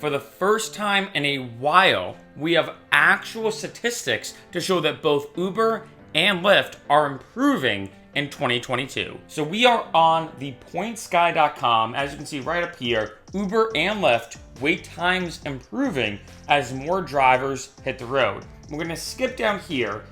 For the first time in a while, we have actual statistics to show that both Uber and Lyft are improving in 2022. So we are on the pointsguy.com. As you can see right up here, Uber and Lyft wait times improving as more drivers hit the road. We're going to skip down here,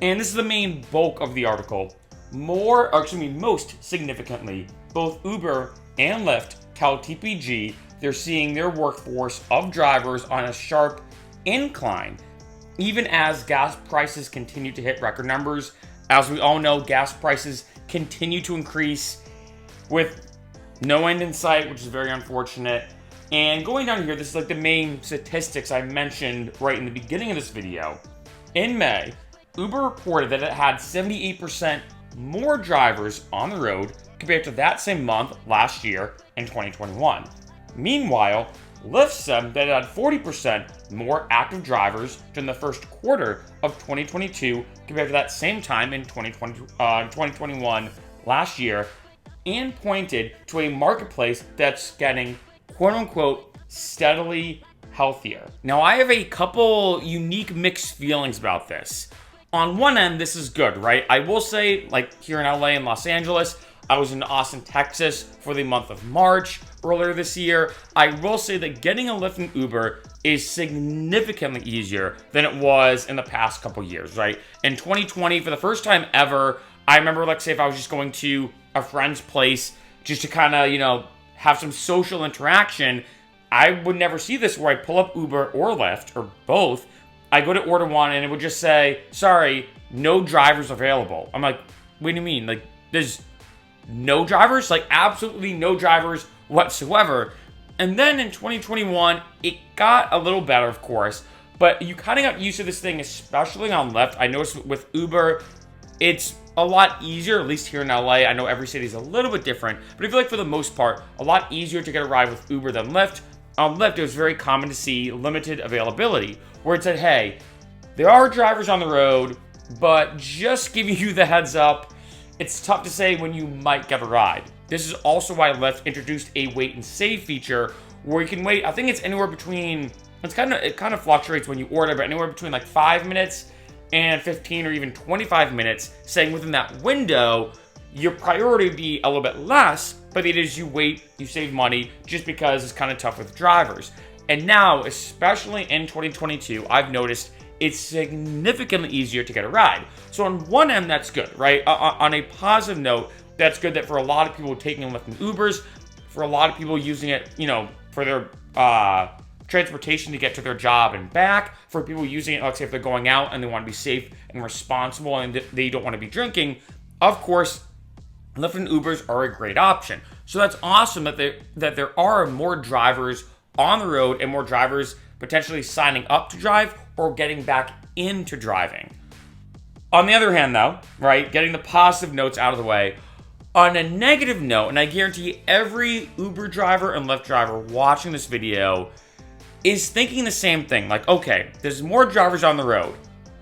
and this is the main bulk of the article. Most significantly, both Uber and Lyft tell TPG they're seeing their workforce of drivers on a sharp incline, even as gas prices continue to hit record numbers. As we all know, gas prices continue to increase with no end in sight, which is very unfortunate. And going down here, this is like the main statistics I mentioned right in the beginning of this video. In May, Uber reported that it had 78% more drivers on the road compared to that same month last year in 2021. Meanwhile, Lyft said that it had 40% more active drivers during the first quarter of 2022 compared to that same time in 2021 last year, and pointed to a marketplace that's getting quote-unquote steadily healthier. Now, I have a couple unique mixed feelings about this. On one end, this is good, right? I will say, like here in LA and Los Angeles, I was in Austin, Texas for the month of March earlier this year. I will say that getting a Lyft and Uber is significantly easier than it was in the past couple years, right? In 2020, for the first time ever, I remember, let's say if I was just going to a friend's place just to kind of, have some social interaction, I would never see this where I pull up Uber or Lyft or both. I go to order one and it would just say, sorry, no drivers available. I'm like, what do you mean? Like, there's no drivers? Like, absolutely no drivers whatsoever. And then in 2021, it got a little better, of course, but you kind of got used to this thing, especially on Lyft. I noticed with Uber, it's a lot easier, at least here in LA. I know every city is a little bit different, but I feel like for the most part, a lot easier to get a ride with Uber than Lyft. On Lyft, it was very common to see limited availability, where it said, hey, there are drivers on the road, but just giving you the heads up, it's tough to say when you might get a ride. This is also why Lyft introduced a wait and save feature where you can wait. I think it's anywhere between, it kind of fluctuates when you order, but anywhere between like 5 minutes and 15 or even 25 minutes, saying within that window, your priority would be a little bit less, but it is you wait, you save money just because it's kind of tough with drivers. And now, especially in 2022, I've noticed it's significantly easier to get a ride. So on one end, that's good, right? On a positive note, that's good that for a lot of people taking Lyft and Ubers, for a lot of people using it, for their transportation to get to their job and back, for people using it, let's say if they're going out and they want to be safe and responsible and they don't want to be drinking, of course, Lyft and Ubers are a great option. So that's awesome that there are more drivers on the road and more drivers potentially signing up to drive or getting back into driving. On the other hand, though, right, getting the positive notes out of the way, on a negative note, and I guarantee every Uber driver and Lyft driver watching this video is thinking the same thing. Like, okay, there's more drivers on the road.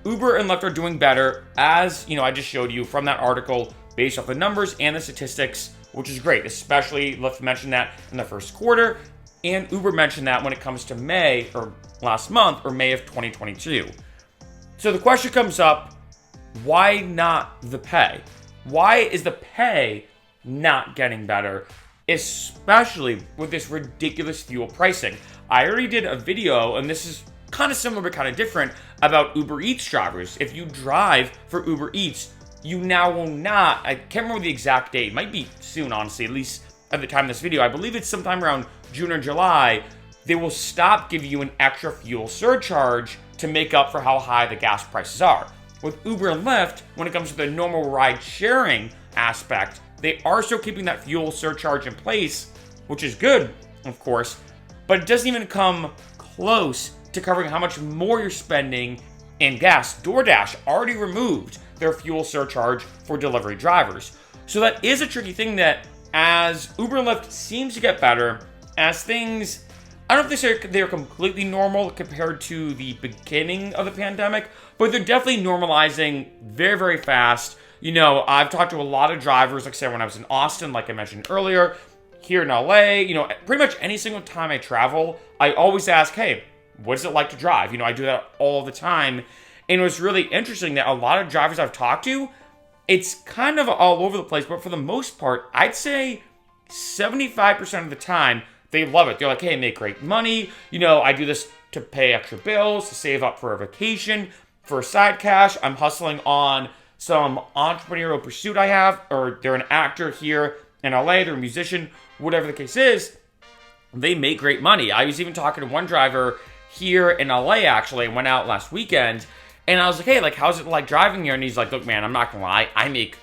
Uber and Lyft are doing better, as I just showed you from that article based off the numbers and the statistics, which is great, especially Lyft mentioned that in the first quarter, and Uber mentioned that when it comes to May, or last month, or May of 2022. So the question comes up, why not the pay? Why is the pay not getting better, especially with this ridiculous fuel pricing? I already did a video, and this is kind of similar but kind of different, about Uber Eats drivers. If you drive for Uber Eats, you now will not, I can't remember the exact date, it might be soon, honestly, at least at the time of this video. I believe it's sometime around June or July, they will stop giving you an extra fuel surcharge to make up for how high the gas prices are. With Uber and Lyft, when it comes to the normal ride sharing aspect, they are still keeping that fuel surcharge in place, which is good, of course, but it doesn't even come close to covering how much more you're spending in gas. DoorDash already removed their fuel surcharge for delivery drivers. So that is a tricky thing that as Uber and Lyft seems to get better, as things, I don't think they're completely normal compared to the beginning of the pandemic, but they're definitely normalizing very, very fast. I've talked to a lot of drivers, like I said, when I was in Austin, like I mentioned earlier, here in LA, pretty much any single time I travel, I always ask, hey, what is it like to drive? I do that all the time. And it was really interesting that a lot of drivers I've talked to, it's kind of all over the place, but for the most part, I'd say 75% of the time, they love it. They're like, hey, I make great money. I do this to pay extra bills, to save up for a vacation, for a side cash. I'm hustling on some entrepreneurial pursuit I have, or they're an actor here in LA, they're a musician, whatever the case is. They make great money. I was even talking to one driver here in LA, actually. I went out last weekend, and I was like, hey, like, how's it like driving here? And he's like, look, man, I'm not gonna lie, I make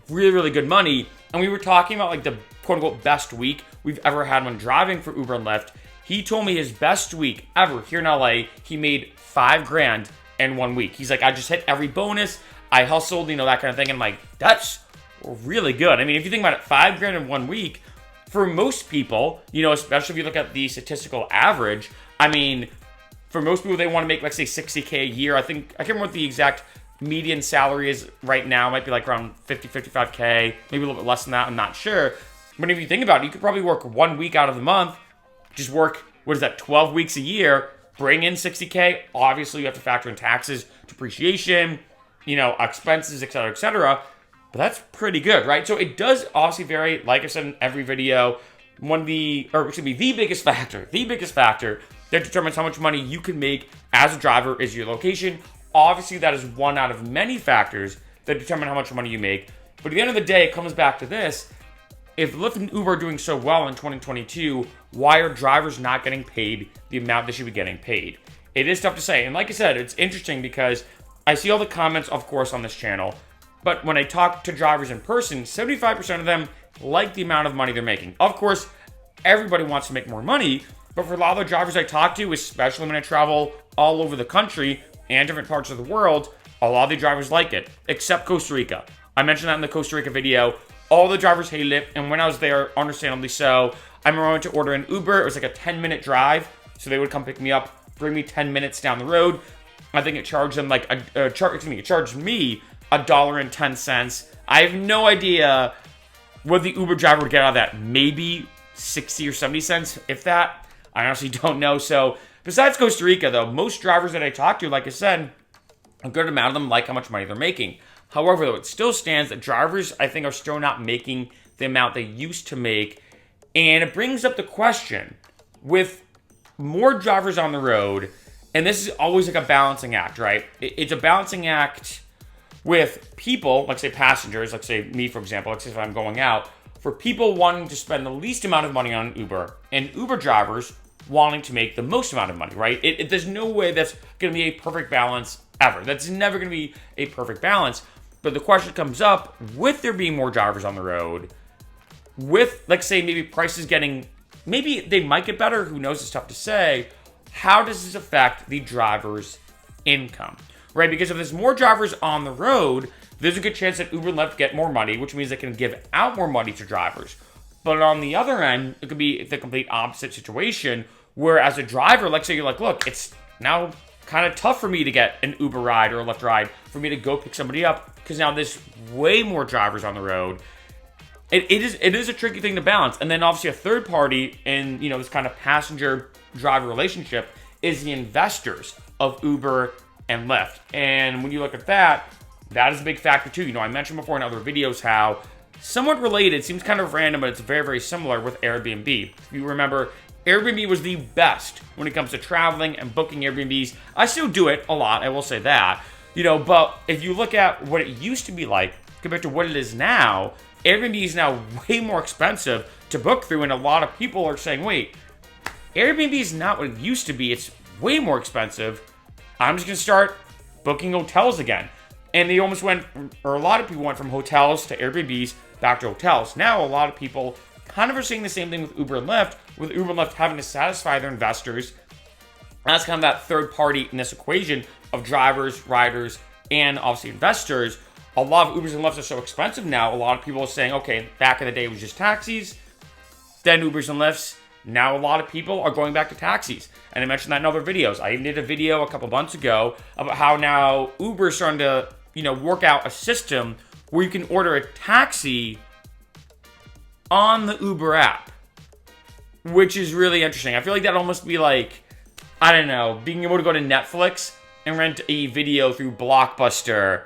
really, really good money. And we were talking about like the quote-unquote best week we've ever had when driving for Uber and Lyft. He told me his best week ever here in LA, he made $5,000 in 1 week. He's like, I just hit every bonus, I hustled, that kind of thing. And I'm like, that's really good. I mean, if you think about it, $5,000 in 1 week, for most people, especially if you look at the statistical average, I mean, for most people, they want to make, like, say, $60K a year. I can't remember what the exact median salary is right now. It might be like around 50, 55K, maybe a little bit less than that. I'm not sure. But if you think about it, you could probably work 1 week out of the month, just work, 12 weeks a year, bring in 60K. Obviously, you have to factor in taxes, depreciation, expenses, etc., etc. But that's pretty good, right? So it does obviously vary. Like I said in every video, the biggest factor that determines how much money you can make as a driver is your location. Obviously, that is one out of many factors that determine how much money you make. But at the end of the day, it comes back to this. If Lyft and Uber are doing so well in 2022, why are drivers not getting paid the amount they should be getting paid? It is tough to say. And like I said, it's interesting because I see all the comments, of course, on this channel. But when I talk to drivers in person, 75% of them like the amount of money they're making. Of course, everybody wants to make more money. But for a lot of the drivers I talk to, especially when I travel all over the country and different parts of the world, a lot of the drivers like it, except Costa Rica. I mentioned that in the Costa Rica video. All the drivers hated it, and when I was there, understandably so, I remember I went to order an Uber. It was like a 10-minute drive, so they would come pick me up, bring me 10 minutes down the road. I think it charged them like it charged me $1.10. I have no idea what the Uber driver would get out of that. Maybe 60 or 70 cents, if that. I honestly don't know. So besides Costa Rica, though, most drivers that I talk to, like I said, a good amount of them like how much money they're making. However, though, it still stands that drivers, I think, are still not making the amount they used to make. And it brings up the question, with more drivers on the road, and this is always like a balancing act, right? It's a balancing act with people, like say passengers, like say me, for example, like say if I'm going out, for people wanting to spend the least amount of money on Uber, and Uber drivers wanting to make the most amount of money, right? There's no way that's going to be a perfect balance ever. That's never going to be a perfect balance. But the question comes up, with there being more drivers on the road, with, like, say, maybe prices getting, maybe they might get better, who knows, it's tough to say. How does this affect the driver's income, right? Because if there's more drivers on the road, there's a good chance that Uber and Lyft get more money, which means they can give out more money to drivers. But on the other end, it could be the complete opposite situation, where as a driver, like say you're like, look, it's now kind of tough for me to get an Uber ride or a Lyft ride, for me to go pick somebody up, because now there's way more drivers on the road. It is a tricky thing to balance. And then obviously a third party in this kind of passenger-driver relationship is the investors of Uber and Lyft. And when you look at that, that is a big factor too. I mentioned before in other videos how somewhat related, seems kind of random, but it's very, very similar with Airbnb. If you remember, Airbnb was the best when it comes to traveling and booking Airbnbs. I still do it a lot, I will say that. But if you look at what it used to be like compared to what it is now, Airbnb is now way more expensive to book through, and a lot of people are saying, wait, Airbnb is not what it used to be, it's way more expensive. I'm just going to start booking hotels again. And they almost went, or a lot of people went from hotels to Airbnbs back to hotels. Now a lot of people kind of are seeing the same thing with Uber and Lyft, with Uber and Lyft having to satisfy their investors. That's kind of that third party in this equation of drivers, riders, and obviously investors. A lot of Ubers and Lyfts are so expensive now, a lot of people are saying, okay, back in the day it was just taxis, then Ubers and Lyfts. Now a lot of people are going back to taxis. And I mentioned that in other videos. I even did a video a couple months ago about how now Uber is starting to, work out a system where you can order a taxi on the Uber app. which is really interesting. I feel like that'd almost be like, I don't know, being able to go to Netflix and rent a video through Blockbuster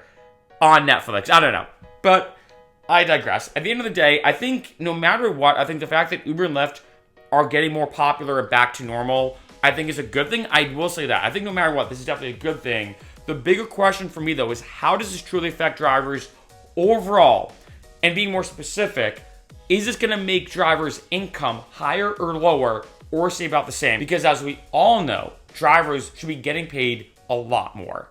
on Netflix. I don't know. But I digress. At the end of the day, I think no matter what, I think the fact that Uber and Lyft are getting more popular and back to normal, I think is a good thing. I will say that. I think no matter what, this is definitely a good thing. The bigger question for me, though, is how does this truly affect drivers overall? And being more specific, is this going to make drivers' income higher or lower, or stay about the same? Because as we all know, drivers should be getting paid a lot more.